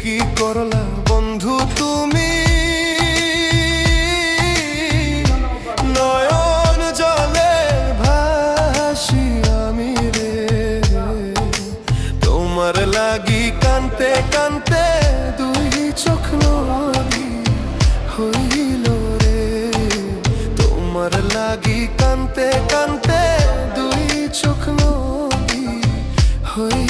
কি করলা বন্ধু তুমি, নয়ন জলে ভাসি আমি রে। তোমার লাগি কানতে কানতে দুই চোখ নদী হইল রে। তোমার লাগি কানতে কানতে দুই চোখ নদী হইল।